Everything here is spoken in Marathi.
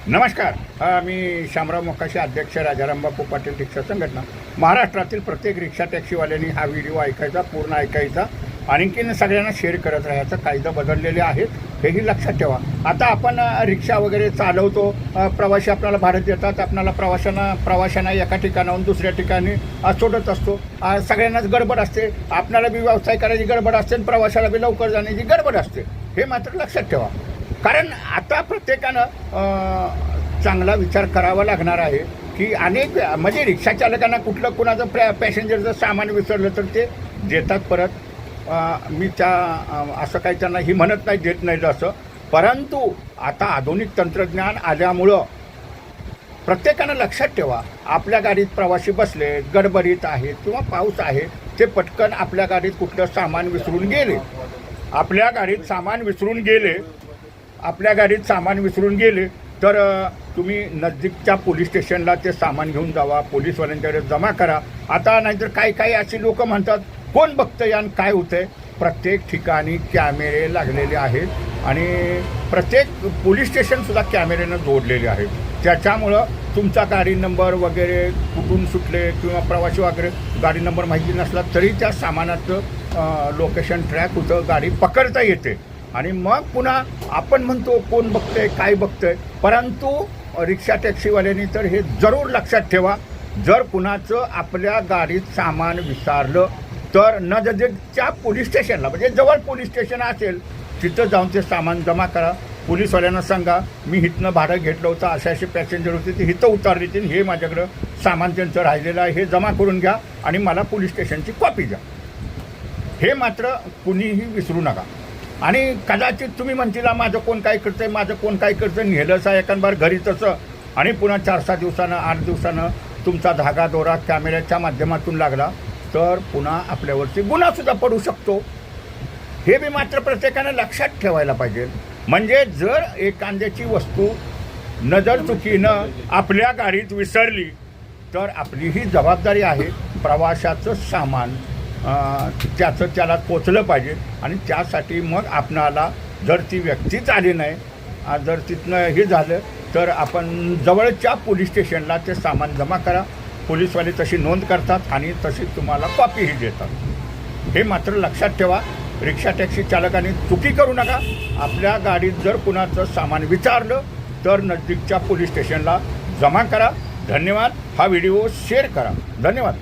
नमस्कार. मी शामराव मोकाशी, अध्यक्ष राजाराम बापू पाटील रिक्षा संघटना. महाराष्ट्रातील प्रत्येक रिक्षा टॅक्सीवाल्यांनी हा व्हिडिओ ऐकायचा, पूर्ण ऐकायचा, आणखीन सगळ्यांना शेअर करत राहायचा. कायदा बदललेले आहेत हेही लक्षात ठेवा. आता आपण रिक्षा वगैरे चालवतो, प्रवासी आपल्याला भाडं देतात, आपल्याला प्रवाशांना एका ठिकाणाहून दुसऱ्या ठिकाणी सोडत असतो. सगळ्यांनाच गडबड असते. आपल्याला बी व्यवसाय करायची गडबड असते आणि प्रवाशाला बी लवकर जाण्याची गडबड असते. हे मात्र लक्षात ठेवा. कारण आता प्रत्येकानं चांगला विचार करावा लागणार आहे की अनेक म्हणजे रिक्षा चालकांना कुठलं कुणाचं पॅसेंजरचं सामान विसरलं तर ते देतात परत. मी असं काही त्यांना ही म्हणत नाही, देत नाही असं. परंतु आता आधुनिक तंत्रज्ञान आल्यामुळं प्रत्येकानं लक्षात ठेवा, आपल्या गाडीत प्रवासी बसले, गडबडीत आहेत किंवा पाऊस आहे, ते पटकन आपल्या गाडीत कुठलं सामान विसरून गेले, आपल्या गाडीत सामान विसरून गेले तर तुम्ही नजदीकच्या पोलीस स्टेशनला ते सामान घेऊन जावा, पोलीसवाल्यांच्याकडे जमा करा. आता नाहीतर काही अशी लोक म्हणतात, कोण बघतंय आणि काय होतंय. प्रत्येक ठिकाणी कॅमेरे लागलेले आहेत आणि प्रत्येक पोलीस स्टेशनसुद्धा कॅमेऱ्यानं जोडलेले आहेत. त्याच्यामुळं तुमचा गाडी नंबर वगैरे कुठून सुटले किंवा प्रवासी वगैरे गाडी नंबर माहिती नसला तरी त्या सामानाचं लोकेशन ट्रॅक होतं, गाडी पकडता येते. आणि मग पुन्हा आपण म्हणतो कोण बघतंय, काय बघतंय. परंतु रिक्षा टॅक्सीवाल्यांनी तर हे जरूर लक्षात ठेवा, जर कुणाचं आपल्या गाडीत सामान विसरलं तर नजदीकच्या पोलीस स्टेशनला, म्हणजे जवळ पोलीस स्टेशन असेल तिथं जाऊन ते सामान जमा करा. पोलीसवाल्यांना सांगा, मी इथनं भाडं घेतलं होतं, असे पॅसेंजर होते, ते इथं उतार देतील, हे माझ्याकडं सामान त्यांचं राहिलेलं आहे, हे जमा करून घ्या आणि मला पोलीस स्टेशनची कॉपी द्या. हे मात्र कुणीही विसरू नका. आणि कदाचित तुम्ही म्हणतीला माझं कोण काय करतंय, नेहलंच आहे एखादबार घरी तसं, आणि पुन्हा 4-6 दिवसानं 8 दिवसानं तुमचा धागा दोरा कॅमेऱ्याच्या माध्यमातून लागला तर पुन्हा आपल्यावरती गुन्हासुद्धा पडू शकतो. हे बी मात्र प्रत्येकानं लक्षात ठेवायला पाहिजे. म्हणजे जर एखाद्याची वस्तू नजर चुकीनं आपल्या गाडीत विसरली तर आपली ही जबाबदारी आहे, प्रवाशाचं सामान त्याला पोचलं पाहिजे. आणि त्यासाठी मग आपणाला जर ती व्यक्तीच आली नाही, जर तिथनं हे झालं तर आपण जवळच्या पोलीस स्टेशनला ते सामान जमा करा. पोलीसवाले तशी नोंद करतात आणि तशी तुम्हाला कॉपीही देतात. हे मात्र लक्षात ठेवा. रिक्षा टॅक्सी चालकांनी चुकी करू नका. आपल्या गाडीत जर कुणाचं सामान विचारलं तर नजदीकच्या पोलीस स्टेशनला जमा करा. धन्यवाद. हा व्हिडिओ शेअर करा. धन्यवाद.